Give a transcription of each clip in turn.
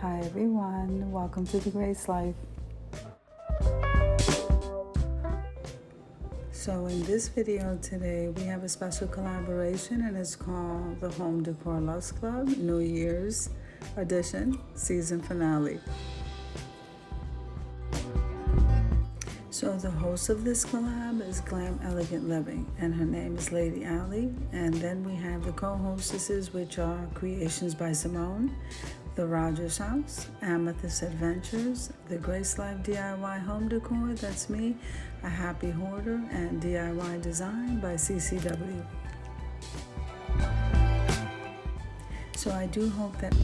Hi everyone, welcome to the Grace Life. So in this video today we have a special collaboration and it's called the Home Decor Luxe Club New Year's Edition Season Finale. So the host of this collab is Glam Elegant Living and her name is Lady Allie, and then we have the co-hostesses, which are Creations by Simone, the Rodgers House, Amethyst Adventures, the Grace Life DIY Home Decor, that's me, a Happy Hoarder, and DIY Design by CCW. So I do hope that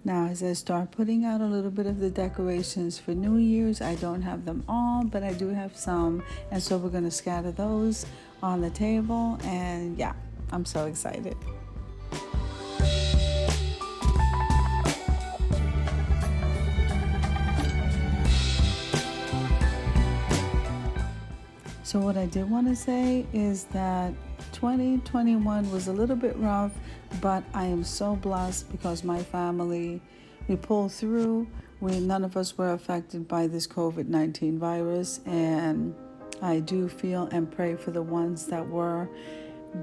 now as I start putting out a little bit of the decorations for New Year's, I don't have them all, but I do have some, and so we're going to scatter those on the table, and yeah, I'm so excited. So what I did want to say is that 2021 was a little bit rough, but I am so blessed because my family, we pulled through. None of us were affected by this COVID-19 virus, and I do feel and pray for the ones that were,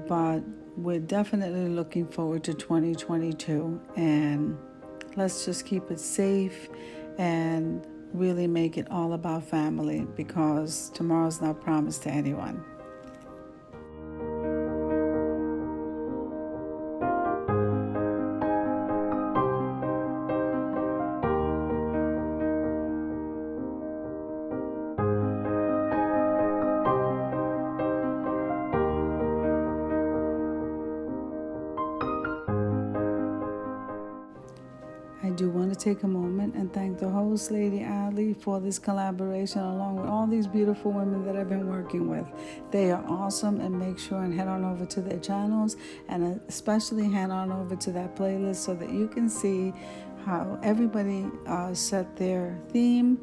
but we're definitely looking forward to 2022, and let's just keep it safe and really make it all about family, because tomorrow's not promised to anyone. I do want to take a moment and thank the host, Lady Allie, for this collaboration, along with all these beautiful women that I've been working with. They are awesome, and make sure and head on over to their channels, and especially head on over to that playlist so that you can see how everybody set their theme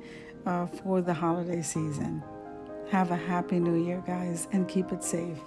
for the holiday season. Have a happy new year, guys, and keep it safe.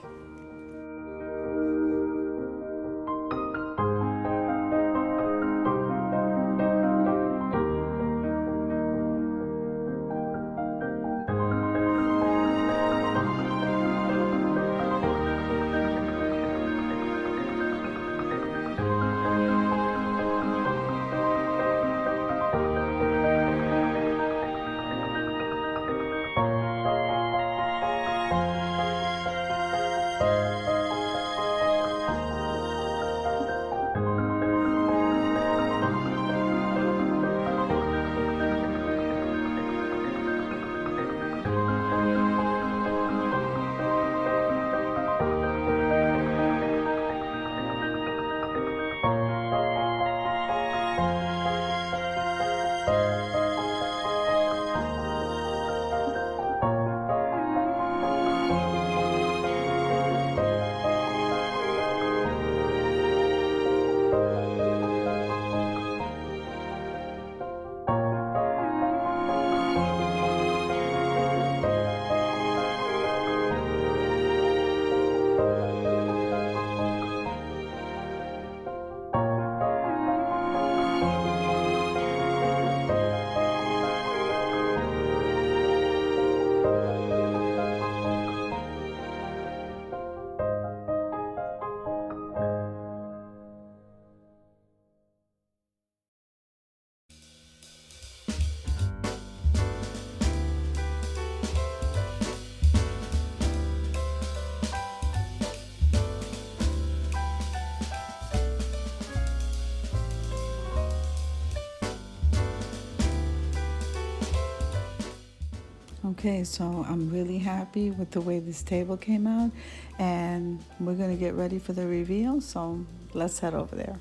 Okay, so I'm really happy with the way this table came out, and we're going to get ready for the reveal, so let's head over there.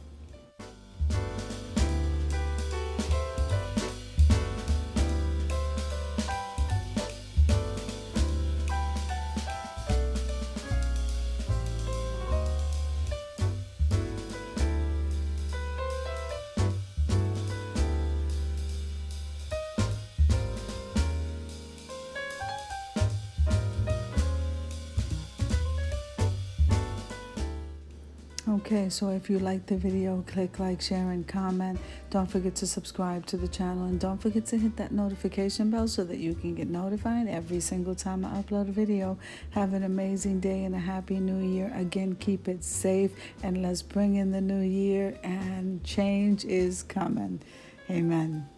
Okay, so if you like the video, click like, share, and comment. Don't forget to subscribe to the channel, and don't forget to hit that notification bell so that you can get notified every single time I upload a video. Have an amazing day and a happy new year. Again, keep it safe, and let's bring in the new year, and change is coming. Amen.